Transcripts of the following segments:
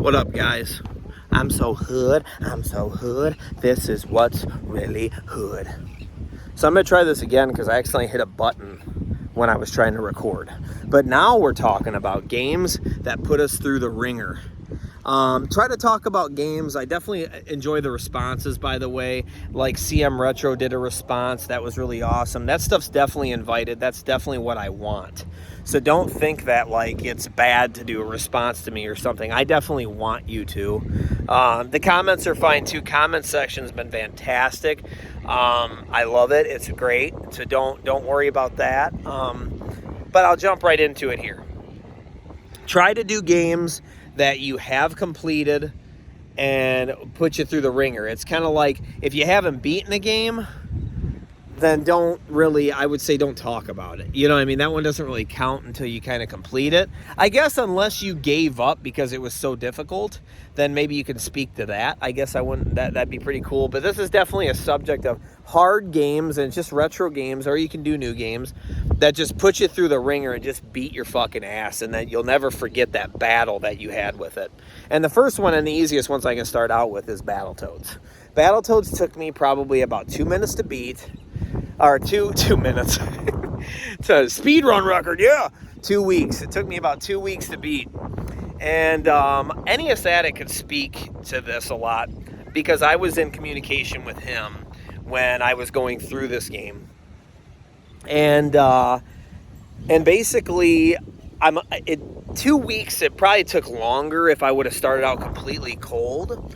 What up, guys? I'm so hood. This is what's really hood. So I'm going to try this again because I accidentally hit a button when I was trying to record. But now we're talking about games that put us through the ringer. Try to talk about games. I definitely enjoy the responses, by the way. Like CM Retro did a response. That was really awesome. That stuff's definitely invited. That's definitely what I want. So don't think that like it's bad to do a response to me or something. I definitely want you to. The comments are fine too. Comment section's been fantastic. I love it. It's great. So don't worry about that. But I'll jump right into it here. Try to do games that you have completed and put you through the ringer. It's kind of like if you haven't beaten a game, then I would say don't talk about it. You know what I mean? That one doesn't really count until you kind of complete it. I guess unless you gave up because it was so difficult, then maybe you can speak to that. I guess I wouldn't, that'd be pretty cool. But this is definitely a subject of hard games and just retro games, or you can do new games that just put you through the ringer and just beat your fucking ass, and then you'll never forget that battle that you had with it. And the first one and the easiest ones I can start out with is Battletoads. Battletoads took me probably about 2 minutes to beat. Or two minutes. It's a speed run record, yeah. 2 weeks. It took me about 2 weeks to beat. And NES Addict could speak to this a lot because I was in communication with him when I was going through this game. And basically, 2 weeks, it probably took longer if I would have started out completely cold.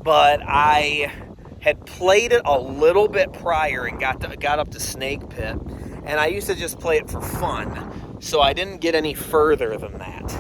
But I had played it a little bit prior and got up to Snake Pit, and I used to just play it for fun, so I didn't get any further than that.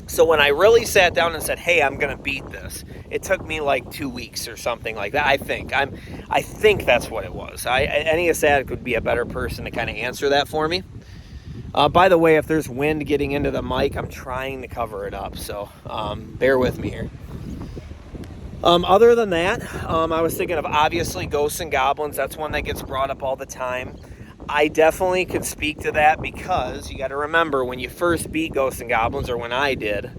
So when I really sat down and said, hey, I'm gonna beat this, it took me like 2 weeks or something like that. I think that's what it was. NES Addict would be a better person to kind of answer that for me. By the way, if there's wind getting into the mic, I'm trying to cover it up, so bear with me here. Other than that, I was thinking of obviously Ghosts and Goblins. That's one that gets brought up all the time. I definitely could speak to that because you got to remember when you first beat Ghosts and Goblins, or when I did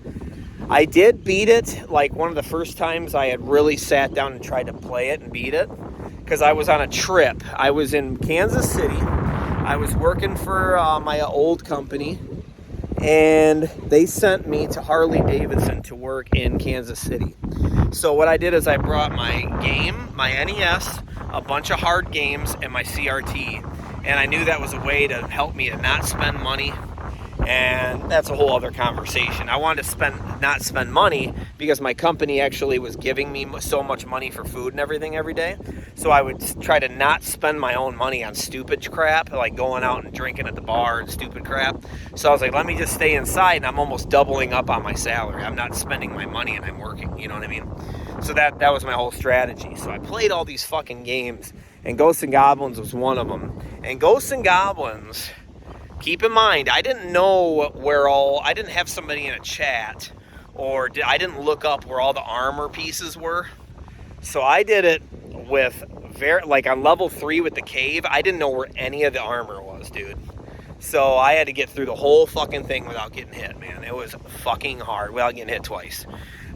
beat it like one of the first times I had really sat down and tried to play it and beat it, because I was on a trip. I was in Kansas City. I was working for my old company, and they sent me to Harley Davidson to work in Kansas City. So what I did is I brought my game, my NES, a bunch of hard games, and my CRT. And I knew that was a way to help me to not spend money. And that's a whole other conversation. I wanted to not spend money because my company actually was giving me so much money for food and everything every day. So I would try to not spend my own money on stupid crap, like going out and drinking at the bar and stupid crap. So I was like, let me just stay inside, and I'm almost doubling up on my salary. I'm not spending my money and I'm working, you know what I mean? So that was my whole strategy. So I played all these fucking games, and Ghosts and Goblins was one of them. And Ghosts and Goblins, keep in mind, I didn't know I didn't have somebody in a chat, or I didn't look up where all the armor pieces were. So I did it with on level 3 with the cave. I didn't know where any of the armor was, dude. So I had to get through the whole fucking thing without getting hit, man. It was fucking hard without getting hit twice.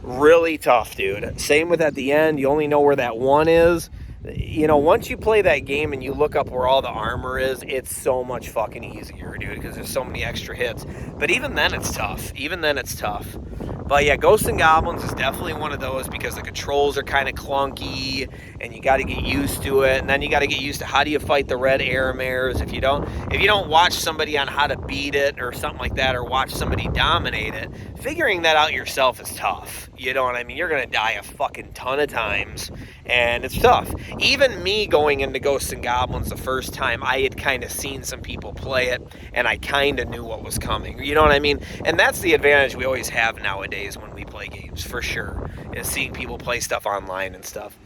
Really tough, dude. Same with at the end. You only know where that one is. You know, once you play that game and you look up where all the armor is, it's so much fucking easier, dude, because there's so many extra hits. But even then it's tough. But yeah, Ghosts and Goblins is definitely one of those because the controls are kind of clunky and you got to get used to it. And then you got to get used to how do you fight the red air mares. If you don't watch somebody on how to beat it or something like that, or watch somebody dominate it, figuring that out yourself is tough. You know what I mean? You're going to die a fucking ton of times, and it's tough. Even me going into Ghosts and Goblins the first time, I had kind of seen some people play it, and I kind of knew what was coming. You know what I mean? And that's the advantage we always have nowadays when we play games, for sure, is seeing people play stuff online and stuff.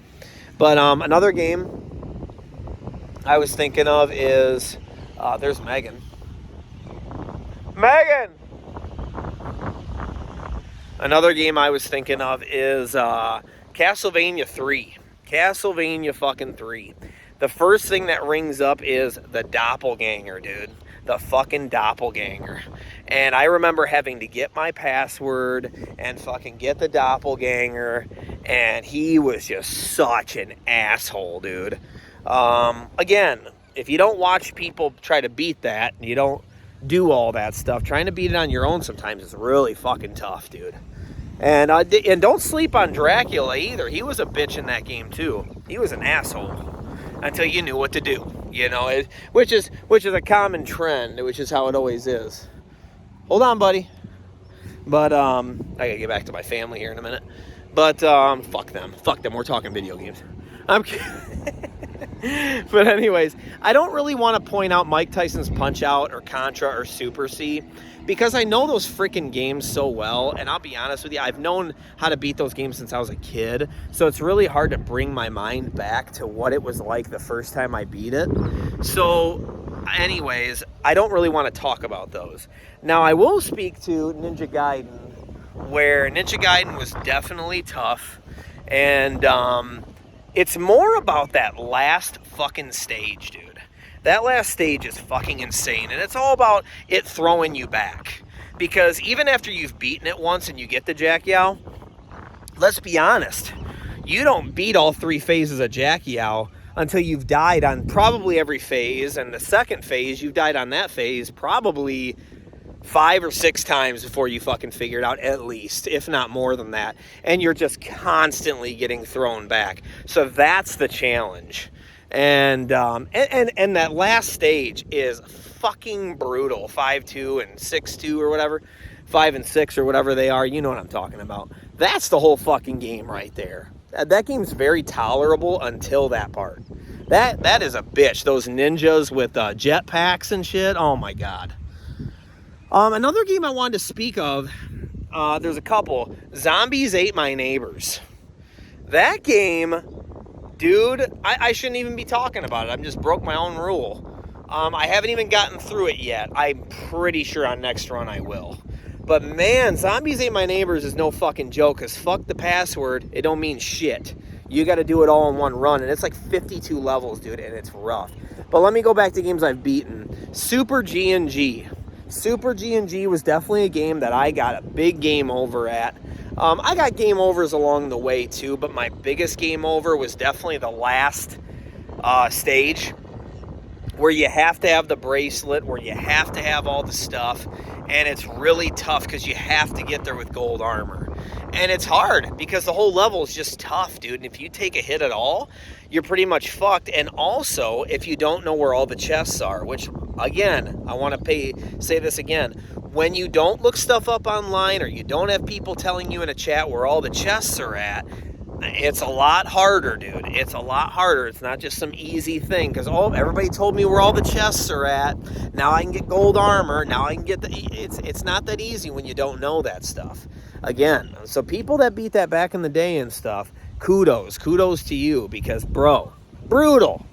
But another game I was thinking of is, there's Megan. Another game I was thinking of is Castlevania 3. Castlevania fucking 3. The first thing that rings up is the doppelganger, dude. The fucking doppelganger. And I remember having to get my password and fucking get the doppelganger, and he was just such an asshole, dude. Again, if you don't watch people try to beat that, and you don't do all that stuff, trying to beat it on your own sometimes is really fucking tough, dude. And don't sleep on Dracula either. He was a bitch in that game too. He was an asshole until you knew what to do, you know, which is a common trend, which is how it always is. Hold on, buddy. But I gotta get back to my family here in a minute. But fuck them. We're talking video games. I'm kidding. But anyways, I don't really want to point out Mike Tyson's Punch-Out or Contra or Super C because I know those freaking games so well, and I'll be honest with you, I've known how to beat those games since I was a kid, so it's really hard to bring my mind back to what it was like the first time I beat it. So anyways, I don't really want to talk about those. Now, I will speak to Ninja Gaiden, where Ninja Gaiden was definitely tough, and it's more about that last fucking stage, dude. That last stage is fucking insane, and it's all about it throwing you back. Because even after you've beaten it once and you get the Jack Yow, let's be honest, you don't beat all 3 phases of Jack Yow until you've died on probably every phase, and the second phase, you've died on that phase probably 5 or 6 times before you fucking figure it out, at least, if not more than that. And you're just constantly getting thrown back. So that's the challenge. And that last stage is fucking brutal. 5-2 and 6-2 or whatever. 5 and 6 or whatever they are. You know what I'm talking about. That's the whole fucking game right there. That game's very tolerable until that part. That is a bitch. Those ninjas with jetpacks and shit. Oh my god. Another game I wanted to speak of, there's a couple. Zombies Ate My Neighbors. That game, dude, I shouldn't even be talking about it. I just broke my own rule. I haven't even gotten through it yet. I'm pretty sure on next run I will. But man, Zombies Ate My Neighbors is no fucking joke, because fuck the password, it don't mean shit. You got to do it all in one run, and it's like 52 levels, dude, and it's rough. But let me go back to games I've beaten. Super G&G. Super G&G was definitely a game that I got a big game over at. I got game overs along the way too, but my biggest game over was definitely the last stage, where you have to have the bracelet, where you have to have all the stuff, and it's really tough because you have to get there with gold armor. And it's hard because the whole level is just tough, dude. And if you take a hit at all, you're pretty much fucked. And also, if you don't know where all the chests are, which, again, I want to say this again. When you don't look stuff up online, or you don't have people telling you in a chat where all the chests are at, it's a lot harder, dude. It's a lot harder. It's not just some easy thing. Because everybody told me where all the chests are at. Now I can get gold armor. Now I can get it's not that easy when you don't know that stuff. Again, so people that beat that back in the day and stuff, kudos to you, because bro, brutal.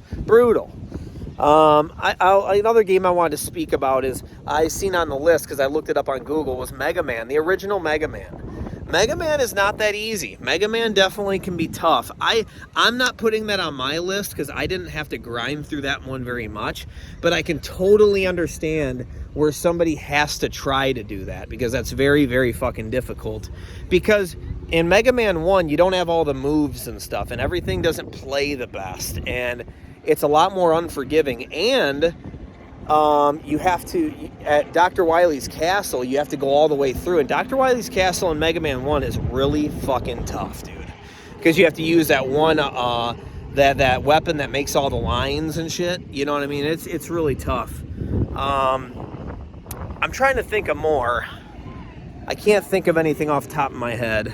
Another game I wanted to speak about is, I seen on the list because I looked it up on Google, was Mega Man, the original Mega Man. Mega Man is not that easy. Mega Man definitely can be tough. I'm not putting that on my list because I didn't have to grind through that one very much, but I can totally understand where somebody has to try to do that, because that's very, very fucking difficult. Because in Mega Man 1, you don't have all the moves and stuff, and everything doesn't play the best, and it's a lot more unforgiving. And you have to, at Dr. Wily's castle, you have to go all the way through. And Dr. Wily's castle in Mega Man 1 is really fucking tough, dude. Because you have to use that one, that weapon that makes all the lines and shit. You know what I mean? It's really tough. I'm trying to think of more. I can't think of anything off the top of my head.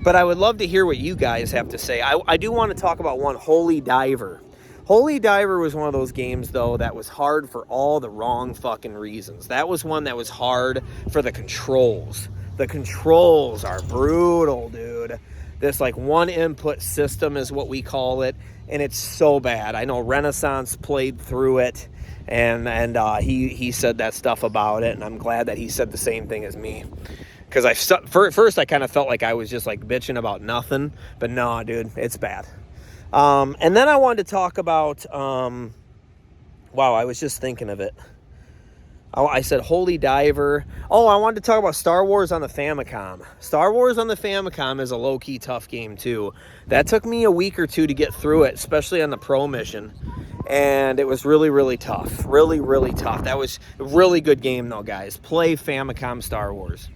But I would love to hear what you guys have to say. I do want to talk about one, Holy Diver. Holy Diver was one of those games, though, that was hard for all the wrong fucking reasons. That was one that was hard for the controls. The controls are brutal, dude. This, like, one input system is what we call it, and it's so bad. I know Renaissance played through it, and he said that stuff about it, and I'm glad that he said the same thing as me. Because first I kind of felt like I was just, like, bitching about nothing, but no, dude, it's bad. And then I wanted to talk about, wow, I was just thinking of it. Oh, I said Holy Diver. Oh, I wanted to talk about Star Wars on the Famicom. Star Wars on the Famicom is a low-key tough game, too. That took me a week or two to get through it, especially on the Pro mission. And it was really, really tough. Really, really tough. That was a really good game, though, guys. Play Famicom Star Wars.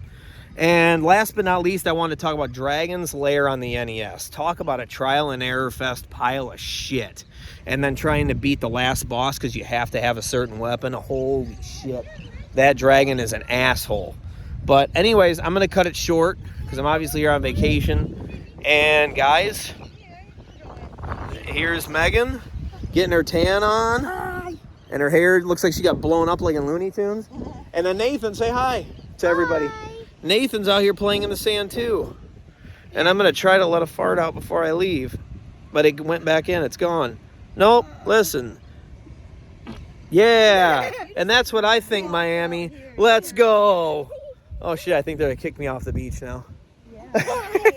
And last but not least, I wanted to talk about Dragon's Lair on the NES. Talk about a trial and error fest pile of shit. And then trying to beat the last boss because you have to have a certain weapon. Holy shit. That dragon is an asshole. But anyways, I'm going to cut it short because I'm obviously here on vacation. And guys, here's Megan getting her tan on. Hi. And her hair looks like she got blown up like in Looney Tunes. And then Nathan, say hi to everybody. Hi. Nathan's out here playing in the sand too. And I'm going to try to let a fart out before I leave. But it went back in. It's gone. Nope. Listen. Yeah. And that's what I think, Miami. Let's go. Oh, shit. I think they're going to kick me off the beach now. Yeah.